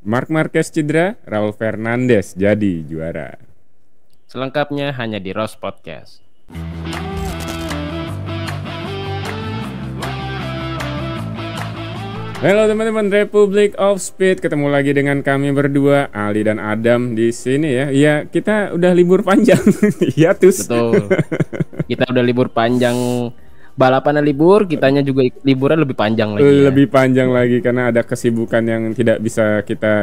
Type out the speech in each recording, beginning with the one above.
Marc Marquez cedera, Raul Fernandez jadi juara. Selengkapnya hanya di Rose Podcast. Halo teman-teman Republic of Speed, ketemu lagi dengan kami berdua, Ali dan Adam di sini ya. Iya, kita udah libur panjang. Hiatus. Betul. Kita udah libur panjang, balapannya libur, kitanya juga liburan lebih panjang lagi. Lebih panjang lagi karena ada kesibukan yang tidak bisa kita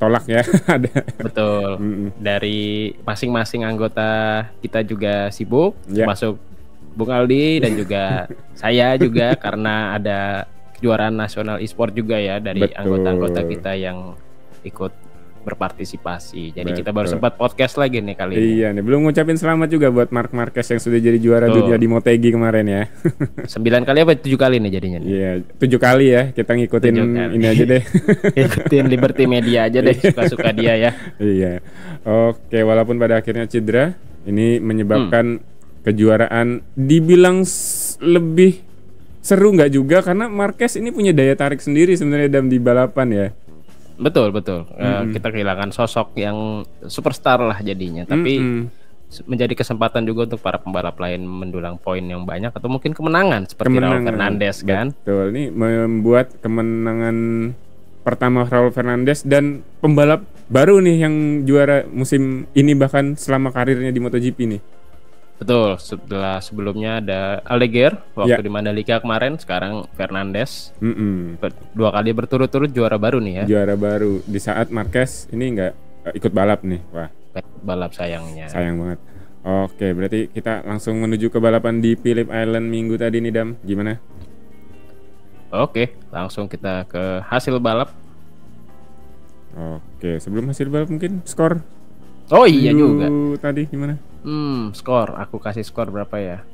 tolak ya. Ada. Betul. Dari masing-masing anggota kita juga sibuk, termasuk Bung Aldi dan juga saya juga karena ada kejuaraan nasional e-sport juga ya dari anggota-anggota kita yang ikut berpartisipasi. Jadi kita baru sempat podcast lagi nih kali ini. Iya nih, belum ngucapin selamat juga buat Marc Marquez yang sudah jadi juara dunia di Motegi kemarin ya. 9 kali apa 7 kali nih jadinya? Iya, 7 kali ya. Kita ngikutin ini aja deh. Ikutin Liberty Media aja deh, suka-suka dia ya. Iya. Oke, walaupun pada akhirnya cedera, ini menyebabkan kejuaraan dibilang lebih seru nggak juga karena Marquez ini punya daya tarik sendiri sebenarnya di balapan ya. Betul. Kita kehilangan sosok yang superstar lah jadinya, tapi menjadi kesempatan juga untuk para pembalap lain mendulang poin yang banyak atau mungkin kemenangan seperti Raul Fernandez kan. Betul, ini membuat kemenangan pertama Raul Fernandez dan pembalap baru nih yang juara musim ini bahkan selama karirnya di MotoGP nih. Betul, setelah sebelumnya ada Aldeguer waktu di Mandalika kemarin, sekarang Fernandez. 2 kali berturut-turut juara baru nih ya. Juara baru di saat Marquez ini nggak ikut balap nih. Wah, balap sayangnya. Sayang banget. Oke, berarti kita langsung menuju ke balapan di Phillip Island minggu tadi nih, Dam. Gimana? Oke, langsung kita ke hasil balap. Oke, sebelum hasil balap mungkin skor. Oh iya juga. Tadi gimana? Skor. Aku kasih skor berapa ya?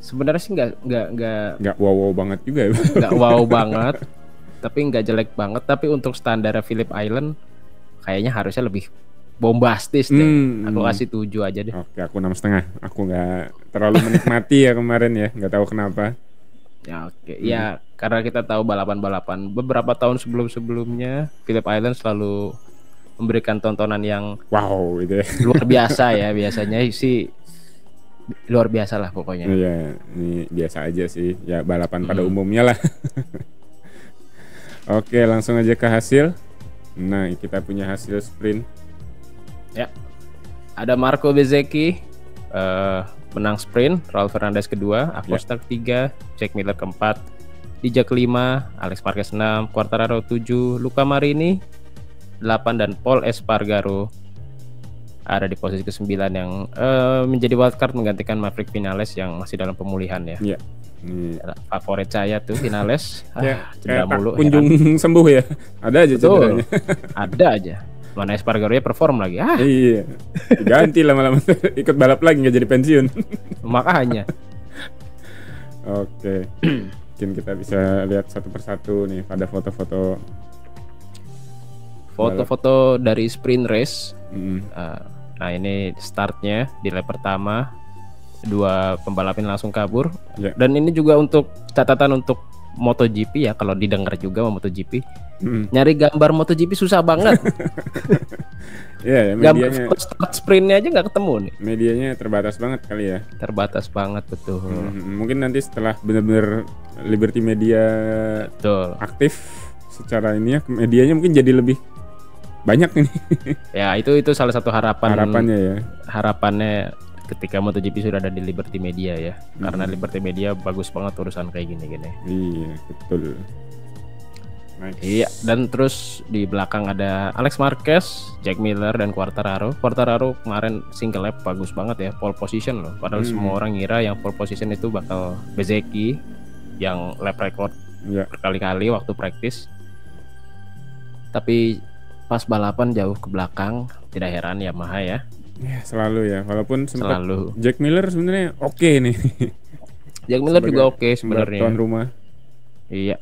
Sebenarnya sih nggak wow banget juga. Nggak wow banget, tapi nggak jelek banget. Tapi untuk standar Phillip Island, kayaknya harusnya lebih bombastis deh. Aku kasih 7 aja deh. Oke, aku 6,5. Aku nggak terlalu menikmati ya kemarin ya. Nggak tahu kenapa. Ya oke. Ya karena kita tahu balapan-balapan beberapa tahun sebelumnya Phillip Island selalu memberikan tontonan yang wow gitu ya. Luar biasa ya, biasanya sih luar biasa lah pokoknya. Iya, ini biasa aja sih ya, balapan pada umumnya lah. Oke, langsung aja ke hasil. Nah, kita punya hasil sprint ya. Ada Marco Bezzecchi menang sprint, Raul Fernandez kedua, Acosta ketiga, Jack Miller keempat, Dijak kelima, Alex Marquez 6, Quartararo 7, Luca Marini 8 dan Paul Espargaro ada di posisi ke-9 yang menjadi wildcard menggantikan Maverick Vinales yang masih dalam pemulihan ya. Iya. Favorit saya tuh Vinales. Cedera mulu. Kunjung sembuh ya. Ada aja cederanya. Ada aja. Mana Espargaro ya perform lagi. Iya. Ganti lama-lama ikut balap lagi nggak jadi pensiun. Makanya. Oke. Mungkin kita bisa lihat satu persatu nih pada foto-foto dari sprint race. Nah ini startnya di lap pertama, 2 pembalap ini langsung kabur. Dan ini juga untuk catatan untuk MotoGP ya, kalau didengar juga sama MotoGP, nyari gambar MotoGP susah banget. Ya, medianya gambar start sprintnya aja nggak ketemu nih. Medianya terbatas banget kali ya. Terbatas banget, betul. Mungkin nanti setelah benar-benar Liberty Media aktif secara ini ya, medianya mungkin jadi lebih banyak ini. Ya itu salah satu harapannya ya. Harapannya ketika MotoGP sudah ada di Liberty Media ya. Karena Liberty Media bagus banget urusan kayak gini-gini. Iya, betul. Nice. Iya, dan terus di belakang ada Alex Marquez, Jack Miller dan Quartararo. Quartararo kemarin single lap bagus banget ya, pole position loh. Padahal semua orang ngira yang pole position itu bakal Bezzecchi yang lap record berkali-kali waktu practice. Tapi pas balapan jauh ke belakang, tidak heran Yamaha ya. Ya selalu ya, walaupun sempat Jack Miller sebenarnya oke nih. Jack Miller juga oke sebenarnya. Tuan rumah. Iya.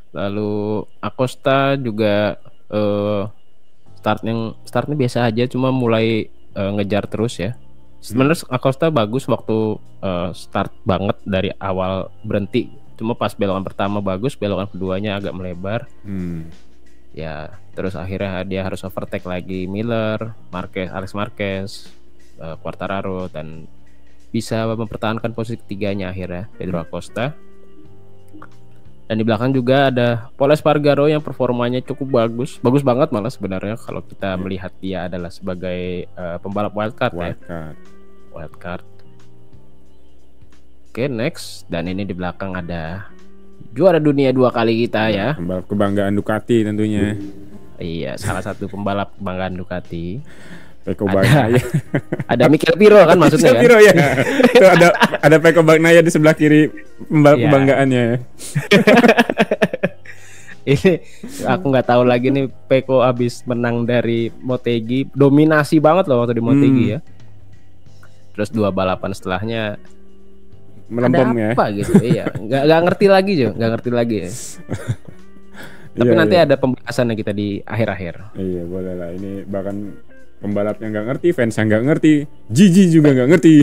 Lalu Acosta juga startnya biasa aja, cuma mulai ngejar terus ya. Sebenarnya Acosta bagus waktu start banget dari awal berhenti Cuma pas belokan pertama bagus, belokan keduanya agak melebar. Ya, terus akhirnya dia harus overtake lagi Miller, Alex Marquez, Quartararo, dan bisa mempertahankan posisi ketiganya akhirnya Pedro Acosta. Dan di belakang juga ada Pol Espargaro yang performanya cukup bagus banget malah sebenarnya kalau kita melihat dia adalah sebagai pembalap wildcard. Wildcard. Oke, next. Dan ini di belakang ada juara dunia 2 kali kita ya. Pembalap kebanggaan Ducati tentunya. Iya, salah satu pembalap kebanggaan Ducati. Pecco Bagnaia. Ada Mikel Piro kan maksudnya kan? Piro ya. Itu ada Pecco Bagnaia di sebelah kiri pembalap kebanggaannya. Ini aku nggak tahu lagi nih, Pecco abis menang dari Motegi, dominasi banget loh waktu di Motegi ya. Terus 2 balapan setelahnya melempem ya. Apa gitu? Iya, nggak ngerti lagi Jo, nggak ngerti lagi. Ya. Tapi nanti ada pembahasannya kita di akhir-akhir. Iya, boleh lah. Ini bahkan pembalapnya nggak ngerti, fansnya nggak ngerti, Gigi juga nggak ngerti.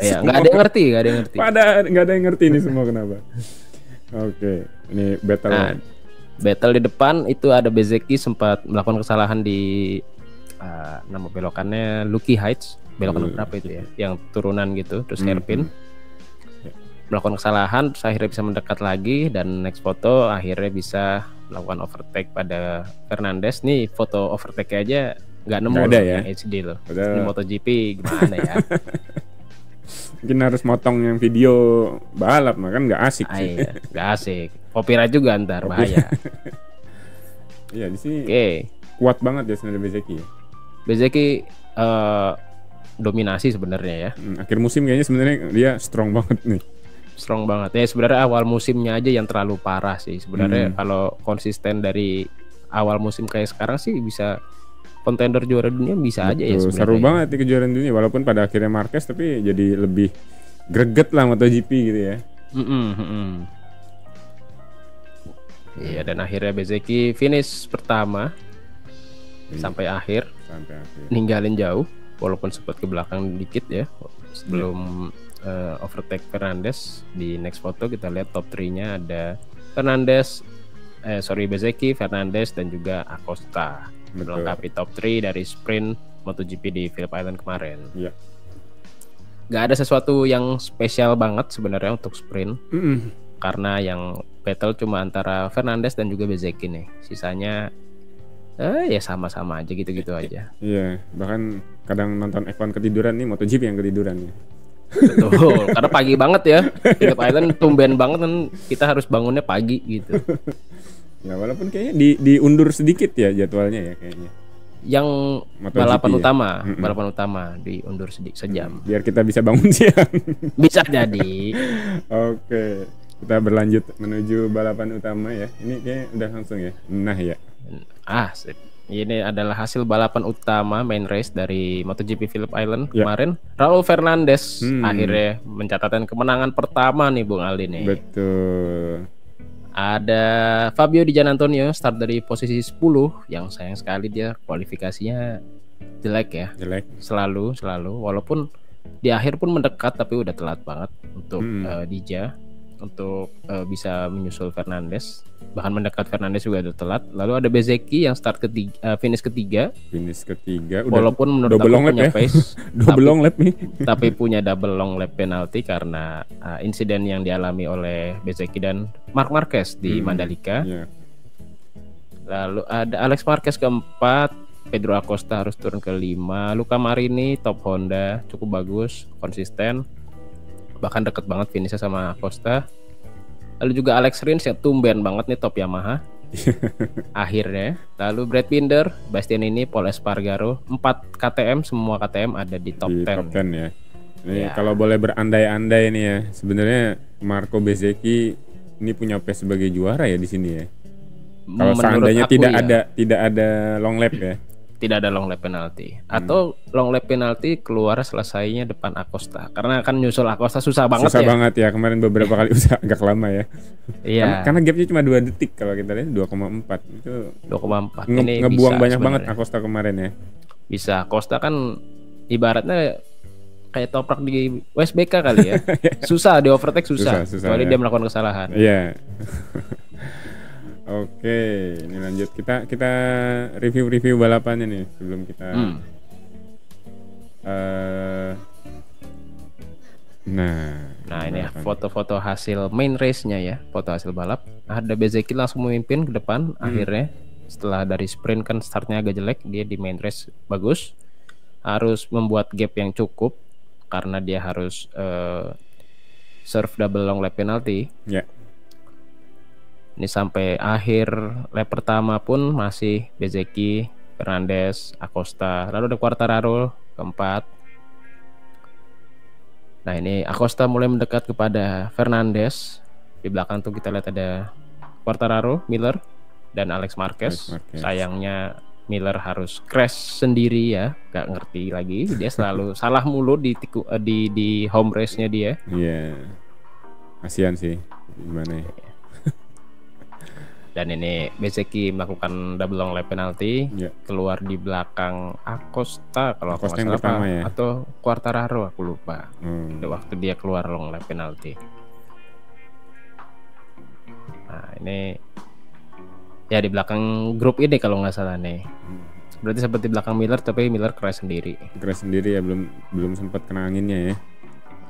Iya, nggak ada yang ngerti. Nggak ada yang ngerti ini semua kenapa? Oke, ini battle. Nah, battle di depan itu ada Bezzecchi sempat melakukan kesalahan di nama belokannya Lucky Heights, belokan berapa itu ya? Yang turunan gitu, terus hairpin. Melakukan kesalahan, terus akhirnya bisa mendekat lagi, dan next foto akhirnya bisa melakukan overtake pada Fernandes. Nih foto overtake aja nggak nemu ada ya HD loh. Ini MotoGP gimana ya? Mungkin harus motong yang video balap, kan nggak asik sih. Iya, nggak asik. Copyright juga ntar bahaya. Iya di sini. Kuat banget ya sebenarnya Bezzecchi. Bezzecchi dominasi sebenarnya ya. Akhir musim kayaknya sebenarnya dia strong banget nih. Strong banget ya, sebenarnya awal musimnya aja yang terlalu parah sih sebenarnya. Kalau konsisten dari awal musim kayak sekarang sih bisa kontender juara dunia bisa. Betul, aja ya sebenarnya. Seru banget di kejuaraan dunia walaupun pada akhirnya Marquez, tapi jadi lebih greget lah MotoGP gitu ya. Iya, dan akhirnya Bezzecchi finish pertama sampai akhir, ninggalin jauh walaupun sempat ke belakang dikit ya sebelum overtake Fernandes. Di next foto kita lihat top 3-nya ada Bezzecchi, Fernandes, dan juga Acosta. Melengkapi top 3 dari sprint MotoGP di Phillip Island kemarin. Gak ada sesuatu yang spesial banget sebenarnya untuk sprint. Karena yang battle cuma antara Fernandes dan juga Bezzecchi nih. Sisanya ya sama-sama aja gitu-gitu aja. Iya, bahkan kadang nonton F1 ketiduran nih, MotoGP yang ketiduran nih. Betul, karena pagi banget ya. Phillip Island tumben banget kan, kita harus bangunnya pagi gitu. Ya walaupun kayaknya diundur sedikit ya jadwalnya ya kayaknya. Yang MotoGP balapan utama diundur sejam. Biar kita bisa bangun siang. Bisa jadi. Oke, kita berlanjut menuju balapan utama ya. Ini kayaknya udah langsung ya. Nah ya. Ini adalah hasil balapan utama main race dari MotoGP Phillip Island kemarin. Raul Fernandes akhirnya mencatatkan kemenangan pertama nih Bung Aldi nih. Betul. Ada Fabio Di Giannantonio start dari posisi 10, yang sayang sekali dia kualifikasinya jelek ya. Selalu walaupun di akhir pun mendekat tapi udah telat banget untuk Dija untuk bisa menyusul Fernandes. Bahkan mendekat Fernandes juga udah telat. Lalu ada Bezzecchi yang finish ketiga. Walaupun menurut aku punya pace double long lap nih. Tapi punya double long lap penalty karena insiden yang dialami oleh Bezzecchi dan Marc Marquez di Mandalika. Lalu ada Alex Marquez keempat, Pedro Acosta harus turun ke 5, Luca Marini top Honda cukup bagus, konsisten, bahkan deket banget finishnya sama Acosta. Lalu juga Alex Rins yang tumben banget nih top Yamaha akhirnya. Lalu Brad Binder, Bastianini, Pol Espargaro, 4 KTM, semua KTM ada di top 10. Top 10 ya. Ini kalau boleh berandai-andai nih ya, sebenarnya Marco Bezzecchi ini punya pace sebagai juara ya di sini ya. Kalau seandainya tidak ada long lap ya. Tidak ada long lap penalty atau long lap penalty keluar selesainya depan Acosta, karena kan nyusul Acosta susah banget ya kemarin beberapa kali usaha agak lama ya. Iya. Karena gapnya cuma 2 detik kalau kita lihat 2,4 itu 2,4 ini ngebuang banyak sebenarnya banget Acosta kemarin ya. Bisa Acosta kan ibaratnya kayak toprak di USBK kali ya. Susah di overtake susah. Kecuali ya. dia melakukan kesalahan. Iya. Oke, ini lanjut kita review balapannya nih sebelum kita Nah ini ya, foto-foto hasil main race-nya ya, foto hasil balap. Ada Bezzecchi langsung memimpin ke depan akhirnya. Setelah dari sprint kan startnya agak jelek, dia di main race bagus. Harus membuat gap yang cukup karena dia harus serve double long lap penalty. Ya. Ini sampai akhir lap pertama pun masih Bezzecchi, Fernandez, Acosta, lalu ada Quartararo keempat. Nah ini Acosta mulai mendekat kepada Fernandez. Di belakang tuh kita lihat ada Quartararo, Miller, dan Alex Marquez. Sayangnya Miller harus crash sendiri ya, gak ngerti lagi. Dia selalu salah mulu di home race-nya dia. Iya. Kasian sih, gimana ya. Dan ini Bezzecchi melakukan double long lap penalty, keluar di belakang Acosta kalau aku nggak salah ya. Atau Quartararo aku lupa. Waktu dia keluar long lap penalty. Nah ini ya di belakang grup ini kalau nggak salah nih. Berarti seperti belakang Miller tapi Miller crash sendiri. Crash sendiri ya, belum sempat kena anginnya ya.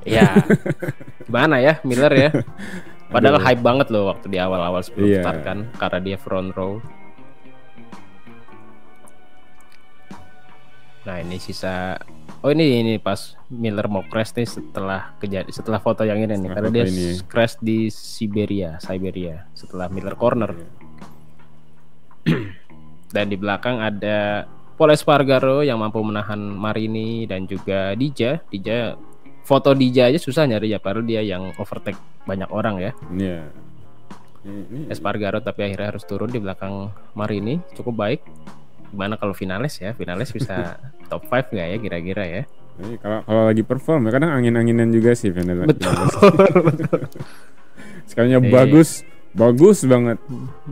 Iya. Gimana ya Miller ya? Padahal hype banget loh waktu di awal-awal sebelum start kan, karena dia front row. Nah ini sisa, ini pas Miller mau crash nih setelah foto yang ini nih, karena dia crash di Siberia setelah Miller corner. Dan di belakang ada Pol Espargaro yang mampu menahan Marini dan juga Dija. Foto Dija aja susah nyari ya, padahal dia yang overtake banyak orang ya. Iya. Espargaro tapi akhirnya harus turun di belakang Marini, cukup baik. Gimana kalau finalis ya? Finalis bisa top 5 nggak ya kira-kira ya? Kalau lagi perform ya kadang angin-anginan juga sih finalis. Betul. Sekalinya bagus banget.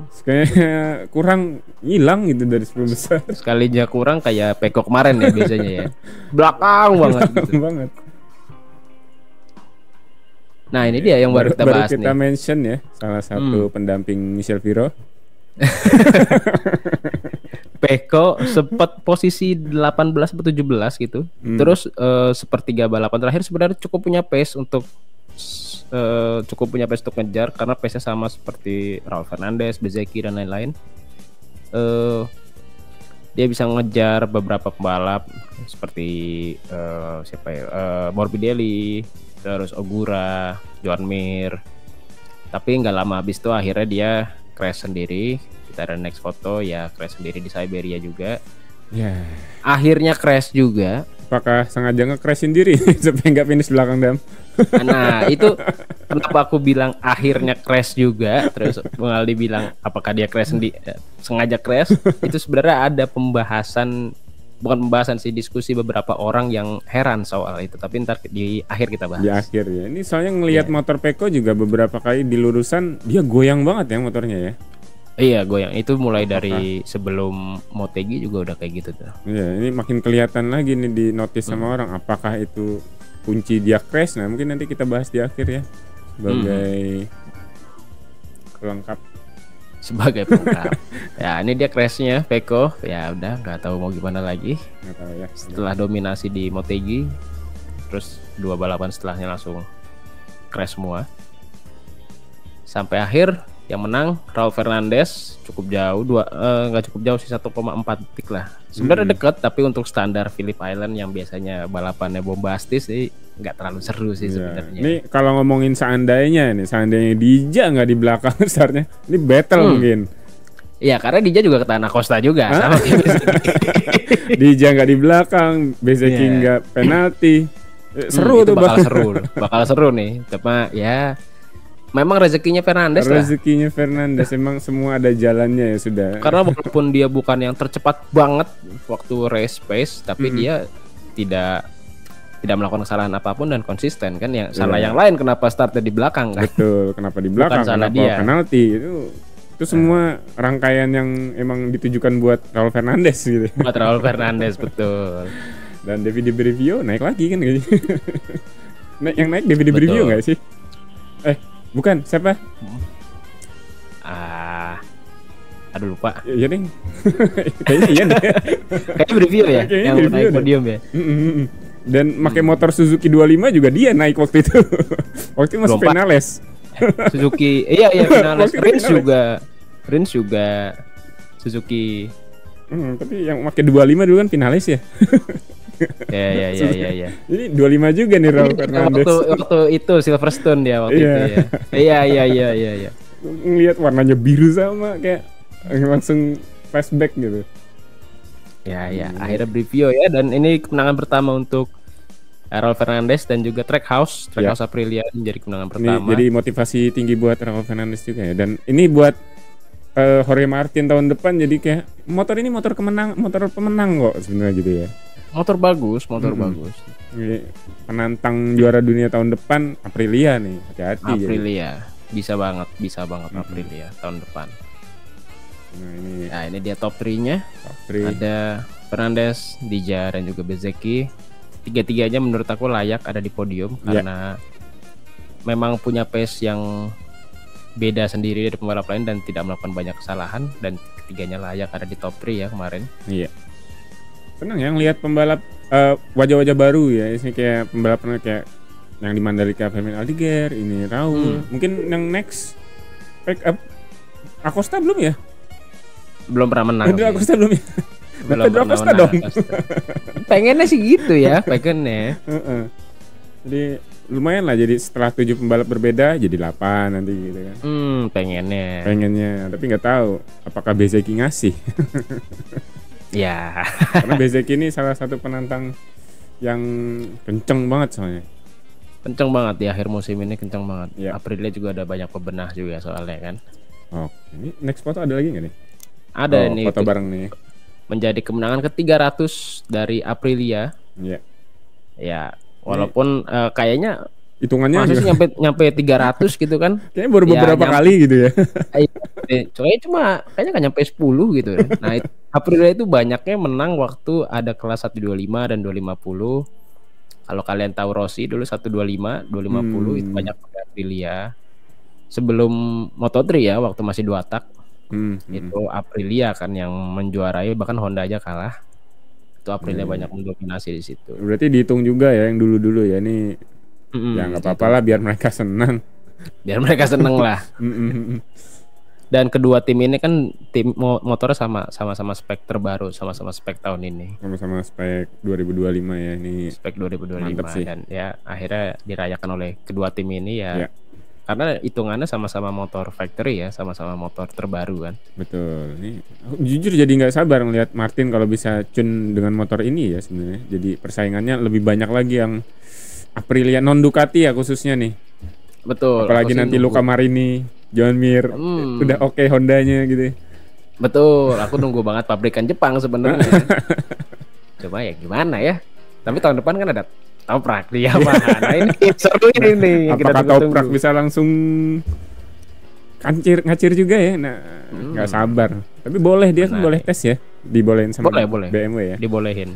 Sekalinya kurang hilang gitu dari 10 besar. Sekalinya kurang kayak Peko kemarin ya biasanya ya. Belakang banget gitu. Banget. Nah ini dia yang baru kita bahas nih. Kita mention ya salah satu pendamping Michel Viro. Peko sempat posisi 18 atau 17 gitu. Terus sepertiga balapan terakhir sebenarnya cukup punya pace untuk ngejar karena pace-nya sama seperti Raul Fernandez, Bezzecchi dan lain-lain. Dia bisa ngejar beberapa pembalap seperti Morbidelli, terus Ogura, Joan Mir. Tapi nggak lama habis itu akhirnya dia crash sendiri. Kita ada next foto ya, crash sendiri di Siberia juga. Akhirnya crash juga. Apakah sengaja nge-crash sendiri supaya nggak finish belakang Dam? Nah itu kenapa aku bilang akhirnya crash juga. Terus Bung Aldi bilang apakah dia crash sengaja crash? Itu sebenarnya ada bukan pembahasan sih, diskusi beberapa orang yang heran soal itu, tapi ntar di akhir kita bahas. Di akhir ya. Ini soalnya ngelihat motor Peko juga beberapa kali di lurusan dia goyang banget ya motornya ya. Iya goyang, itu mulai dari sebelum Motegi juga udah kayak gitu tuh. Iya, ini makin kelihatan lagi nih di notice sama orang. Apakah itu kunci dia crash? Nah mungkin nanti kita bahas di akhir ya sebagai pelengkap. Sebagai pelengkap. Ya ini dia crashnya Peko. Ya udah nggak tahu mau gimana lagi. Nggak tahu ya. Setelah dominasi di Motegi, terus 2 balapan setelahnya langsung crash semua. Sampai akhir yang menang Raul Fernandez cukup jauh, nggak cukup jauh sih, 1,4 detik lah. Sebenarnya dekat, tapi untuk standar Phillip Island yang biasanya balapannya bombastis sih nggak terlalu seru sih sebenarnya. Ini kalau ngomongin seandainya Dija nggak di belakang startnya, ini battle mungkin. Iya, karena Dija juga ke Tanah Costa juga. Sama Dija nggak di belakang, Bezzecchi nggak penalti. Seru tuh, bakal seru nih. Cuma ya memang rezekinya Fernandez lah. Rezekinya Fernandez emang semua ada jalannya ya sudah. Karena walaupun dia bukan yang tercepat banget waktu race pace, tapi dia tidak melakukan kesalahan apapun dan konsisten kan. Yang salah yang lain kenapa startnya di belakang kan? Betul, kenapa di belakang? Kenapa dia penalti itu semua rangkaian yang emang ditujukan buat Raul Fernandez gitu. Buat Raul Fernandez betul. Dan Davide Brivio naik lagi kan kayaknya. Yang naik Davide Brivio nggak sih? Bukan, siapa? Aduh lupa. Iya deh. Kayaknya iya deh. Kayaknya Brivio ya Kayaknya yang Brivio naik deh. podium ya. Dan pakai motor Suzuki 25 juga dia naik waktu itu. Waktu itu masih 24. Vinales. Suzuki, iya finalis. Waktu itu Rins juga Suzuki. Tapi yang pakai 25 dulu kan Vinales ya. Ya. Ini 25 juga nih Raul Fernandez. Waktu itu Silverstone dia waktu itu ya. Iya. Ngelihat warnanya biru sama kayak langsung flashback gitu. Ya, akhirnya Brivio ya, dan ini kemenangan pertama untuk Raul Fernandez dan juga Trackhouse Aprilia menjadi kemenangan pertama. Ini jadi motivasi tinggi buat Raul Fernandez juga ya. Dan ini buat Jorge Martin tahun depan, jadi kayak motor ini motor pemenang kok sebenarnya gitu ya. Motor bagus. Jadi, penantang juara dunia tahun depan Aprilia nih, hati-hati. Aprilia bisa banget Aprilia tahun depan. Nah ini dia top 3-nya. Ada Fernandez, Dija dan juga Bezzecchi. Tiga-tiganya menurut aku layak ada di podium karena memang punya pace yang beda sendiri dari pembalap lain dan tidak melakukan banyak kesalahan, dan ketiganya layak ada di top 3 ya kemarin. Iya. Senang ya ngelihat pembalap wajah-wajah baru ya. Ini kayak pembalap kayak yang di Mandalika Fermin Aldiger, ini Raul. Mungkin yang next Acosta belum ya? Belum pernah menang. Pedro Acosta belum ya? Belum Pedro Acosta dong. Pengennya sih gitu ya, pengennya. Jadi lumayan lah, jadi setelah 7 pembalap berbeda jadi 8 nanti gitu kan. Pengennya, tapi nggak tahu apakah Bezzecchi ngasih. Ya. Karena Bezzecchi ini salah satu penantang yang kenceng banget soalnya. Kenceng banget di akhir musim ini, kenceng banget. Ya. Aprilia juga ada banyak pebenah juga soalnya kan. Ini next foto ada lagi nggak nih? Ada nih. Foto bareng nih. Menjadi kemenangan ke-300 dari Aprilia. Iya. Ya, walaupun kayaknya hitungannya masih nyampe 300 gitu kan. Kayaknya baru beberapa kali gitu ya. Kayaknya kan nyampe 10 gitu. Nah, Aprilia itu banyaknya menang waktu ada kelas 125 dan 250. Kalau kalian tahu Rossi dulu 125, 250 itu banyak pakai Aprilia. Sebelum Moto3 ya, waktu masih 2 tak. Itu Aprilia kan yang menjuarai, bahkan Honda aja kalah. Itu Aprilia banyak mendominasi di situ. Berarti dihitung juga ya yang dulu-dulu ya, ini ya nggak apa-apa lah biar mereka senang. Biar mereka seneng lah. Dan kedua tim ini kan tim motornya sama-sama spek terbaru, sama-sama spek tahun ini. Sama-sama spek 2025 ya ini. Spek 2025 dan ya akhirnya dirayakan oleh kedua tim ini ya. Karena hitungannya sama-sama motor factory ya, sama-sama motor terbaru kan. Betul. Ini jujur jadi nggak sabar ngelihat Martin kalau bisa tune dengan motor ini ya sebenarnya. Jadi persaingannya lebih banyak lagi yang Aprilia non Ducati ya khususnya nih. Betul. Apalagi nanti Luca Marini, John Mir, udah oke Hondanya gitu. Betul. Aku nunggu banget pabrikan Jepang sebenarnya. Coba ya gimana ya. Tapi tahun depan kan ada Toprak dia mah. Nah ini seru ini. Apakah Toprak bisa langsung ngacir juga ya? Nah, nggak sabar. Tapi boleh dia kan boleh tes ya, dibolehin sama BMW ya. Dibolehin.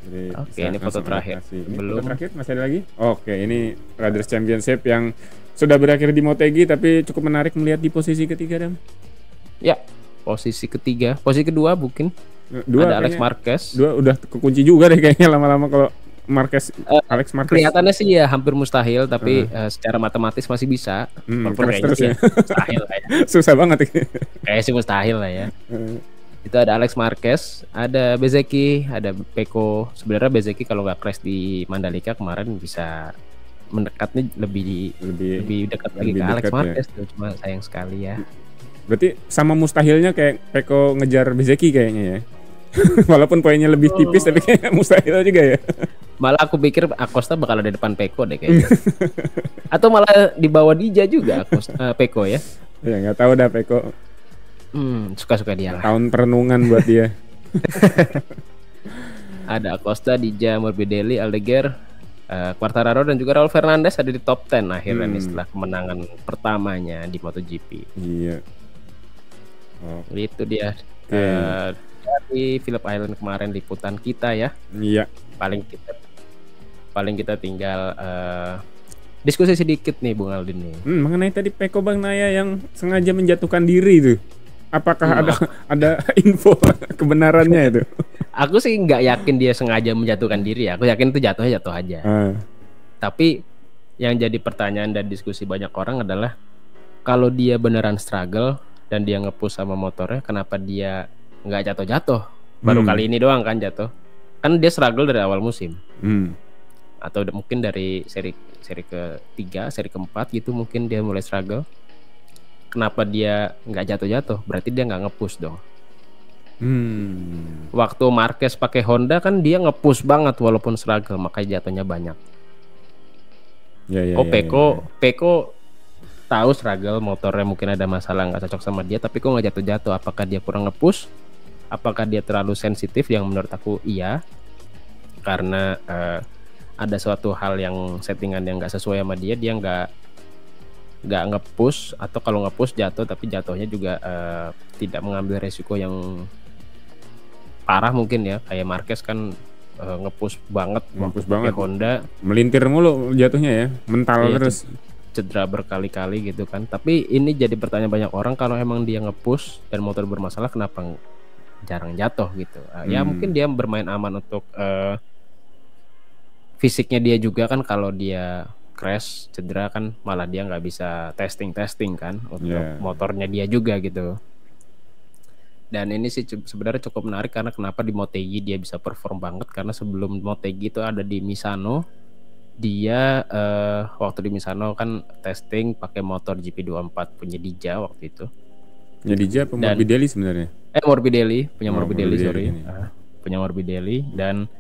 Jadi oke, ini foto terakhir. Foto terakhir masih ada lagi? Oke, ini Riders Championship yang sudah berakhir di Motegi tapi cukup menarik melihat di posisi ketiga, Dam. Ya, posisi ketiga, posisi kedua mungkin. Ada Alex Marquez. Dua udah kekunci juga deh kayaknya lama-lama kalau Alex Marquez. Kelihatannya sih ya hampir mustahil, tapi secara matematis masih bisa. Walaupun kayaknya sih mustahil lah ya. Susah banget. Kayaknya sih mustahil lah ya. Itu ada Alex Marquez, ada Bezzecchi, ada Pecco. Sebenarnya Bezzecchi kalau nggak crash di Mandalika kemarin bisa mendekatnya lebih dekat lagi ke Alex Marquez tuh, cuma sayang sekali ya. Berarti sama mustahilnya kayak Pecco ngejar Bezzecchi kayaknya ya. Walaupun poinnya lebih tipis tapi kayak mustahil juga ya. Malah aku pikir Acosta bakal ada di depan Pecco deh kayaknya. Atau malah di bawah Dija juga Pecco ya. Ya nggak tahu dah Pecco. Suka-suka dia lah. Tahun perenungan buat dia. Ada Acosta, Dija, Morbidelli, Aldeguer, Quartararo dan juga Raul Fernandez ada di top 10 akhirnya nih setelah kemenangan pertamanya di MotoGP. Iya. Itu dia Oke. Dari Phillip Island kemarin liputan kita ya. Iya. Paling kita tinggal diskusi sedikit nih Bung Aldin nih. Mengenai tadi Peko Bang Naya yang sengaja menjatuhkan diri itu. Apakah ada info kebenarannya itu? Aku sih nggak yakin dia sengaja menjatuhkan diri ya. Aku yakin itu jatuh aja. Tapi yang jadi pertanyaan dan diskusi banyak orang adalah kalau dia beneran struggle dan dia nge-push sama motornya, kenapa dia nggak jatuh-jatuh? Baru kali ini doang kan jatuh. Kan dia struggle dari awal musim. Atau mungkin dari seri ke-3, seri ke-4 gitu mungkin dia mulai struggle. Kenapa dia nggak jatuh-jatuh? Berarti dia nggak nge-push dong. Waktu Marquez pakai Honda kan dia nge-push banget walaupun struggle, makanya jatuhnya banyak. Peko tahu struggle motornya mungkin ada masalah nggak cocok sama dia, tapi kok nggak jatuh-jatuh? Apakah dia kurang nge-push? Apakah dia terlalu sensitif? Yang menurut aku iya, karena ada suatu hal yang settingan yang nggak sesuai sama dia nggak nge-push, atau kalau nge-push jatuh tapi jatuhnya juga tidak mengambil resiko yang parah mungkin ya, kayak Marquez kan nge-push banget Honda, melintir mulu jatuhnya ya, mental terus, cedera berkali-kali gitu kan. Tapi ini jadi pertanyaan banyak orang, kalau emang dia nge-push dan motor bermasalah kenapa jarang jatuh gitu. Ya mungkin dia bermain aman untuk fisiknya dia juga kan, kalau dia crash cedera kan malah dia nggak bisa testing kan untuk motornya dia juga gitu. Dan ini sih sebenarnya cukup menarik karena kenapa di Motegi dia bisa perform banget, karena sebelum Motegi itu ada di Misano, dia waktu di Misano kan testing pakai motor GP24 punya Dija waktu itu. Punya Dija apa Morbidelli sebenarnya? Morbidelli, punya Morbidelli punya Morbidelli. Dan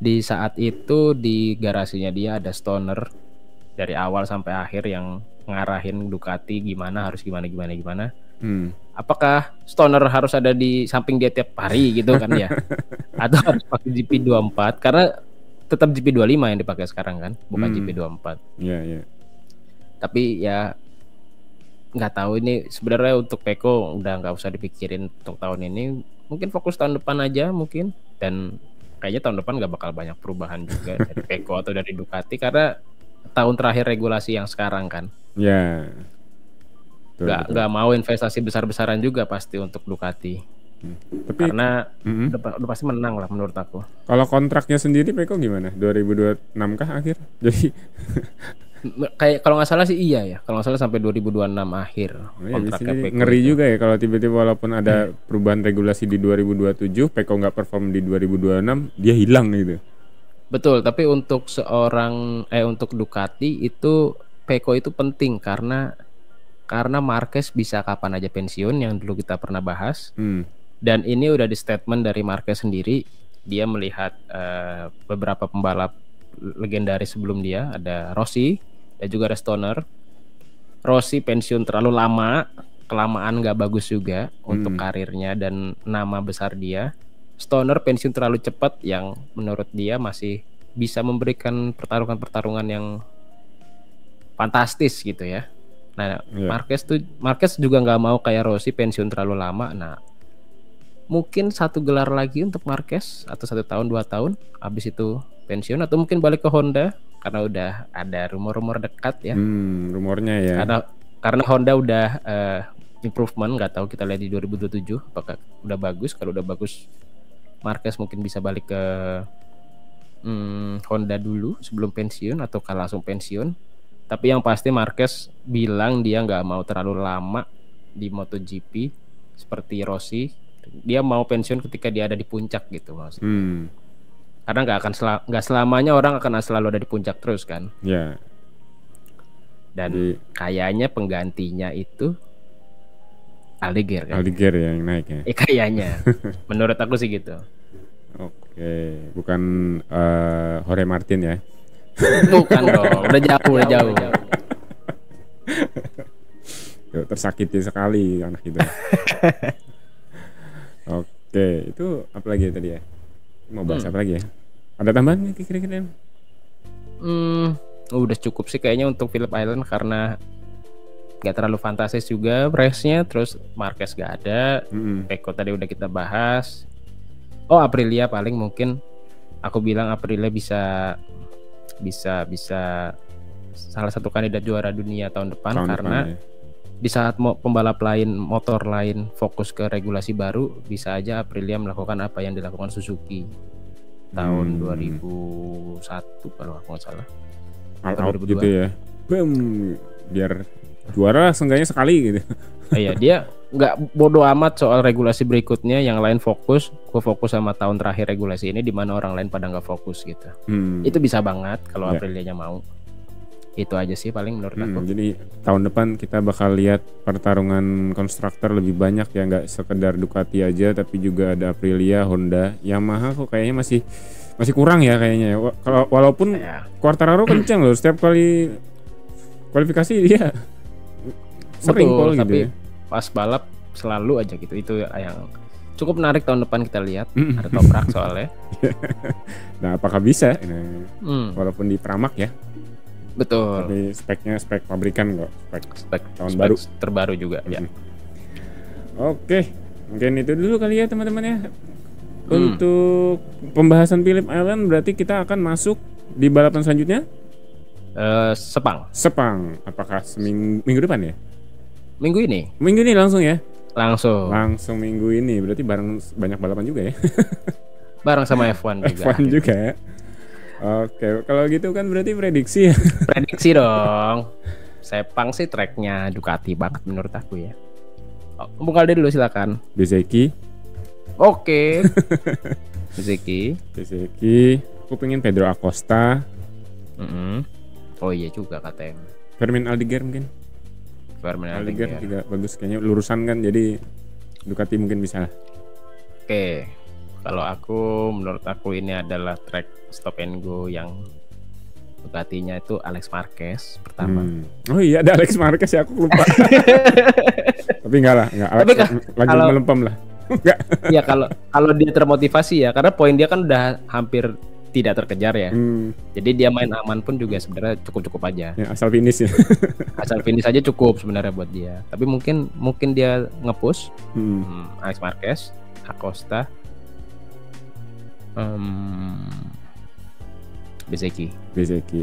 di saat itu di garasinya dia ada Stoner dari awal sampai akhir yang ngarahin Ducati harus gimana. Apakah Stoner harus ada di samping dia tiap hari gitu kan ya? Atau harus pakai GP24? Karena tetap GP25 yang dipakai sekarang kan, bukan GP24. Iya. Tapi ya nggak tahu, ini sebenarnya untuk Peko udah nggak usah dipikirin untuk tahun ini. Mungkin fokus tahun depan aja mungkin, dan kayaknya tahun depan nggak bakal banyak perubahan juga dari Peko atau dari Ducati, karena tahun terakhir regulasi yang sekarang kan. Ya. Nggak mau investasi besar-besaran juga pasti untuk Ducati. Tapi karena udah pasti menang lah menurut aku. Kalau kontraknya sendiri Peko gimana? 2026 kah akhir? Jadi kayak kalau nggak salah sih iya ya. Kalau nggak salah sampai 2026 akhir kontraknya Peko. Ngeri itu juga ya kalau tiba-tiba walaupun ada perubahan regulasi di 2027, Peko nggak perform di 2026, dia hilang gitu. Betul, tapi untuk untuk Ducati itu Peko itu penting karena Marquez bisa kapan aja pensiun, yang dulu kita pernah bahas. Dan ini udah di statement dari Marquez sendiri, dia melihat beberapa pembalap legendaris sebelum dia, ada Rossi dan juga ada Stoner. Rossi pensiun terlalu lama, kelamaan nggak bagus juga untuk karirnya dan nama besar dia. Stoner pensiun terlalu cepat, yang menurut dia masih bisa memberikan pertarungan yang fantastis gitu ya. Nah, Marquez juga nggak mau kayak Rossi pensiun terlalu lama. Nah, mungkin 1 gelar lagi untuk Marquez, atau 1 tahun 2 tahun, habis itu pensiun, atau mungkin balik ke Honda karena udah ada rumor-rumor dekat ya. Rumornya ya. Karena Honda udah improvement, nggak tahu, kita lihat di 2027 apakah udah bagus. Kalau udah bagus, Marquez mungkin bisa balik ke Honda dulu sebelum pensiun, atau kalau langsung pensiun. Tapi yang pasti Marquez bilang dia nggak mau terlalu lama di MotoGP seperti Rossi. Dia mau pensiun ketika dia ada di puncak gitu maksudnya. Karena nggak selamanya orang akan selalu ada di puncak terus kan. Ya. Dan kayaknya penggantinya itu Aldiger kan. Aldiger yang naik ya. Kayaknya. Menurut aku sih gitu. Oke, bukan Jorge Martin ya. Bukan dong, udah jauh. Tersakiti sekali anak itu. Oke, itu apa lagi tadi ya? Mau bahas apa lagi ya? Ada tambahan kira-kira? Udah cukup sih kayaknya untuk Phillip Island, karena nggak terlalu fantastis juga race-nya. Terus Marquez nggak ada, Pecco tadi udah kita bahas. Oh, Aprilia paling mungkin aku bilang Aprilia bisa salah satu kandidat juara dunia tahun depan karena di saat pembalap lain, motor lain fokus ke regulasi baru, bisa aja Aprilia melakukan apa yang dilakukan Suzuki tahun 2001 kalau aku nggak salah. All out gitu ya. Biar juara seenggaknya sekali gitu. Iya, dia nggak bodoh amat soal regulasi berikutnya, yang lain fokus, gue fokus sama tahun terakhir regulasi ini di mana orang lain pada nggak fokus gitu. Itu bisa banget kalau Aprilianya mau. Itu aja sih paling menurut aku. Jadi tahun depan kita bakal lihat pertarungan konstruktor lebih banyak ya, nggak sekedar Ducati aja tapi juga ada Aprilia, Honda, Yamaha kok kayaknya masih kurang ya kayaknya. Kalau walaupun Quartararo kenceng loh, setiap kali kualifikasi dia sering pole gitu tapi ya. Pas balap selalu aja gitu. Itu yang cukup menarik tahun depan kita lihat. Ada Toprak soalnya. Nah, apakah bisa? Walaupun di Pramac ya. Betul. Tapi speknya spek pabrikan kok, spek tahun spek baru terbaru juga ya. Oke, mungkin itu dulu kali ya teman-teman ya. Untuk pembahasan Phillip Island berarti kita akan masuk di balapan selanjutnya. Sepang. Apakah minggu depan ya? Minggu ini langsung ya? Langsung minggu ini. Berarti bareng banyak balapan juga ya? Bareng sama F1 juga. F1 juga ya? Oke, kalau gitu kan berarti prediksi ya? Prediksi dong. Sepang sih tracknya Ducati banget menurut aku ya. Bung Alde dulu silakan. Bezzecchi. Oke. Bezzecchi. Aku pengen Pedro Acosta. Oh iya juga katanya. Fermin Aldiger mungkin. Aldiger juga bagus kayaknya, lurusan kan, jadi Ducati mungkin bisa. Oke. Kalau menurut aku ini adalah track stop and go yang Ducatinya itu Alex Marquez pertama. Oh iya, ada Alex Marquez ya, aku lupa. Tapi enggak lah, Alex lagi melempem lah. Enggak. Ya kalau dia termotivasi ya, karena poin dia kan udah hampir tidak terkejar ya. Jadi dia main aman pun juga sebenarnya cukup aja. Ya, asal finish ya. Asal finish aja cukup sebenarnya buat dia. Tapi mungkin dia nge-push. Alex Marquez, Acosta, Bezzecchi.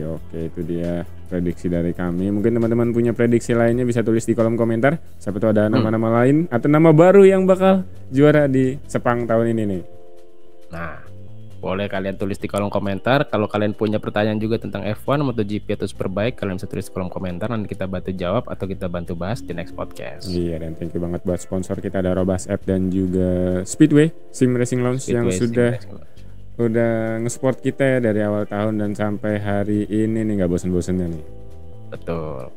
Oke, itu dia prediksi dari kami. Mungkin teman-teman punya prediksi lainnya bisa tulis di kolom komentar. Siapa tahu ada nama-nama lain atau nama baru yang bakal juara di Sepang tahun ini nih. Nah, boleh kalian tulis di kolom komentar. Kalau kalian punya pertanyaan juga tentang F1, MotoGP atau Superbike, kalian bisa tulis di kolom komentar. Nanti kita bantu jawab atau kita bantu bahas di next podcast. Iya, dan thank you banget buat sponsor kita, ada Robas App dan juga Speedway Sim Racing Lounge yang udah nge-support kita ya dari awal tahun dan sampai hari ini nih, nggak bosen-bosennya nih. Betul.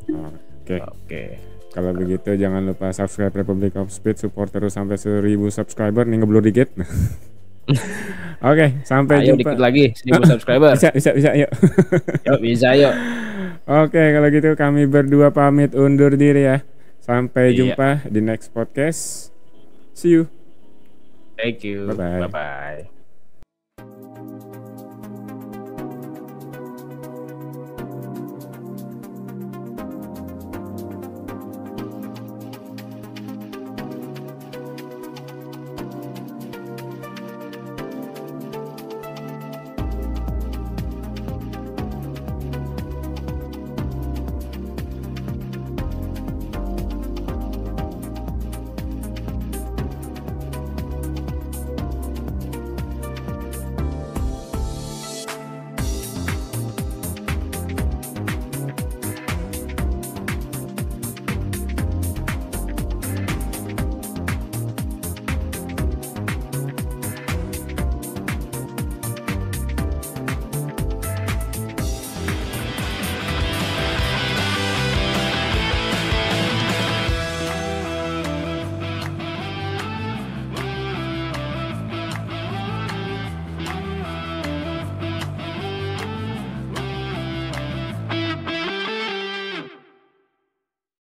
Oke. Kalau begitu jangan lupa subscribe Republic of Speed, support terus sampai 1000 subscriber nih, ngeblur dikit. Oke, sampai jumpa. Dikit lagi 1000 subscriber. Bisa yuk. Yuk. Oke, kalau gitu kami berdua pamit undur diri ya. Sampai jumpa di next podcast. See you. Thank you. Bye-bye. Bye-bye.